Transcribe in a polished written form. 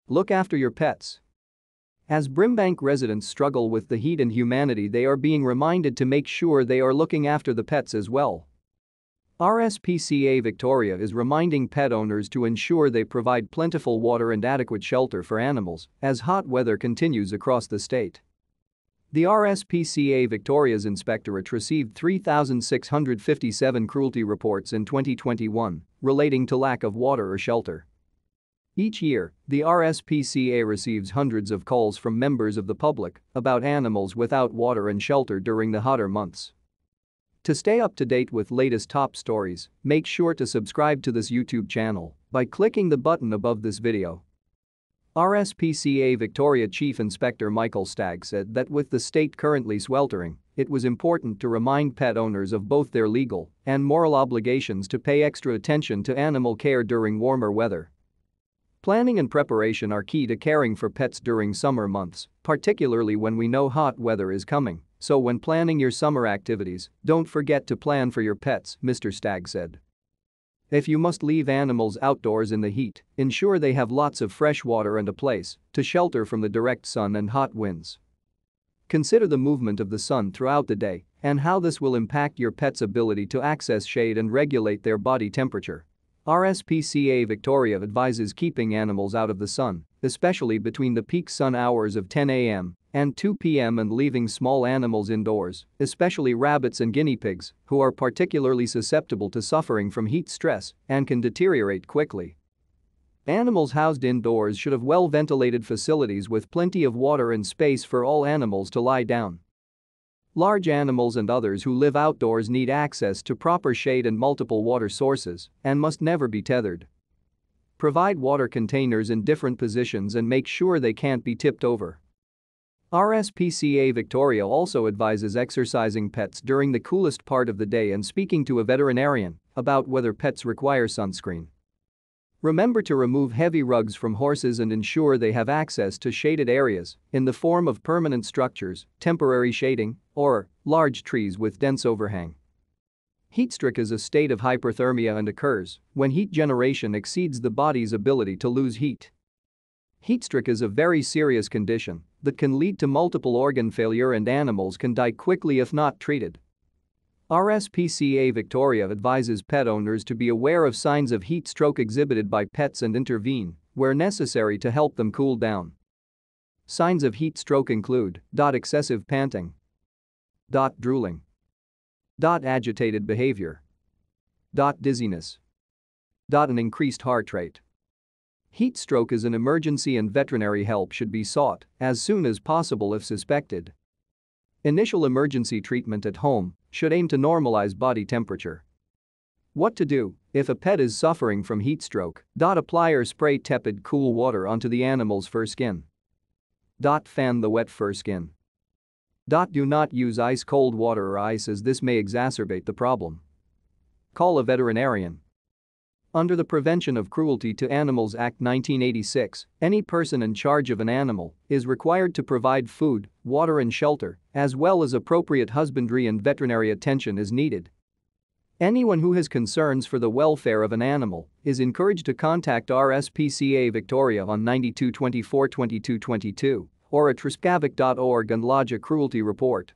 Look after your pets. As Brimbank residents struggle with the heat and humidity, they are being reminded to make sure they are looking after the pets as well. RSPCA Victoria is reminding pet owners to ensure they provide plentiful water and adequate shelter for animals as hot weather continues across the state. The RSPCA Victoria's Inspectorate received 3,657 cruelty reports in 2021 relating to lack of water or shelter. Each year, the RSPCA receives hundreds of calls from members of the public about animals without water and shelter during the hotter months. To stay up to date with latest top stories, make sure to subscribe to this YouTube channel by clicking the button above this video. RSPCA Victoria Chief Inspector Michael Stagg said that with the state currently sweltering, it was important to remind pet owners of both their legal and moral obligations to pay extra attention to animal care during warmer weather. Planning and preparation are key to caring for pets during summer months, particularly when we know hot weather is coming, so when planning your summer activities, don't forget to plan for your pets, Mr. Stagg said. If you must leave animals outdoors in the heat, ensure they have lots of fresh water and a place to shelter from the direct sun and hot winds. Consider the movement of the sun throughout the day and how this will impact your pet's ability to access shade and regulate their body temperature. RSPCA Victoria advises keeping animals out of the sun, especially between the peak sun hours of 10 a.m. and 2 p.m. and leaving small animals indoors, especially rabbits and guinea pigs, who are particularly susceptible to suffering from heat stress and can deteriorate quickly. Animals housed indoors should have well-ventilated facilities with plenty of water and space for all animals to lie down. Large animals and others who live outdoors need access to proper shade and multiple water sources and must never be tethered. Provide water containers in different positions and make sure they can't be tipped over. RSPCA Victoria also advises exercising pets during the coolest part of the day and speaking to a veterinarian about whether pets require sunscreen. Remember to remove heavy rugs from horses and ensure they have access to shaded areas in the form of permanent structures, temporary shading, or large trees with dense overhang. Heatstroke is a state of hyperthermia and occurs when heat generation exceeds the body's ability to lose heat. Heatstroke is a very serious condition that can lead to multiple organ failure and animals can die quickly if not treated. RSPCA Victoria advises pet owners to be aware of signs of heat stroke exhibited by pets and intervene where necessary to help them cool down. Signs of heat stroke include excessive panting, drooling, agitated behavior, dizziness, an increased heart rate. Heat stroke is an emergency and veterinary help should be sought as soon as possible if suspected. Initial emergency treatment at home should aim to normalize body temperature. What to do if a pet is suffering from heat stroke? Apply or spray tepid cool water onto the animal's fur skin. Fan the wet fur skin. Do not use ice-cold water or ice as this may exacerbate the problem. Call a veterinarian. Under the Prevention of Cruelty to Animals Act 1986, any person in charge of an animal is required to provide food, water and shelter, as well as appropriate husbandry and veterinary attention as needed. Anyone who has concerns for the welfare of an animal is encouraged to contact RSPCA Victoria on 92 24 22 22 or at rscavic.org and lodge a cruelty report.